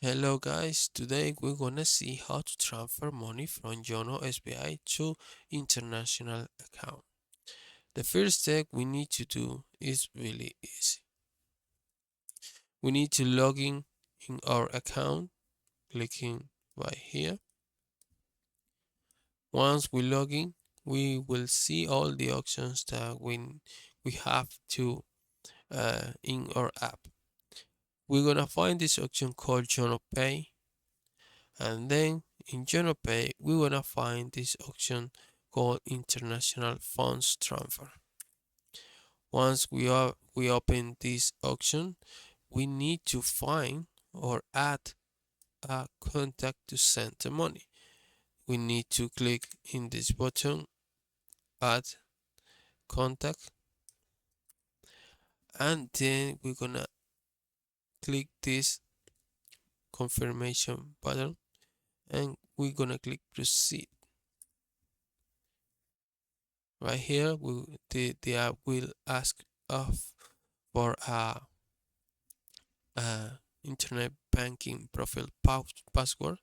Hello guys, today we're gonna see how to transfer money from Yono SBI to international account. The first step we need to do is really easy. We need to log in our account, clicking right here. Once we log in, we will see all the options that we have to in our app. We're gonna find this option called Yono Pay. And then in JonoPay, we want to find this option called International Funds Transfer. Once we open this option, we need to find or add a contact to send the money. We need to click in this button, add contact, and then we're gonna click this confirmation button and we're gonna click proceed. Right here, the app will ask us for a internet banking profile password.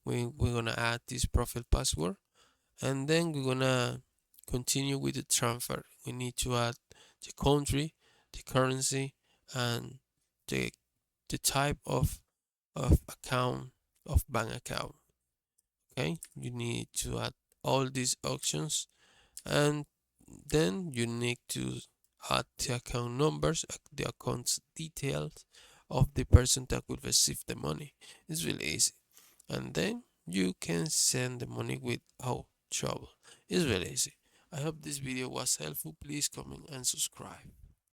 We're gonna add this profile password, and then we're gonna continue with the transfer. We need to add the country, the currency, and the the type of account of bank account. Okay, you need to add all these options, and then you need to add the account numbers, the account details of the person that will receive the money. It's really easy. And then you can send the money without trouble. It's really easy. I hope this video was helpful. Please comment and subscribe.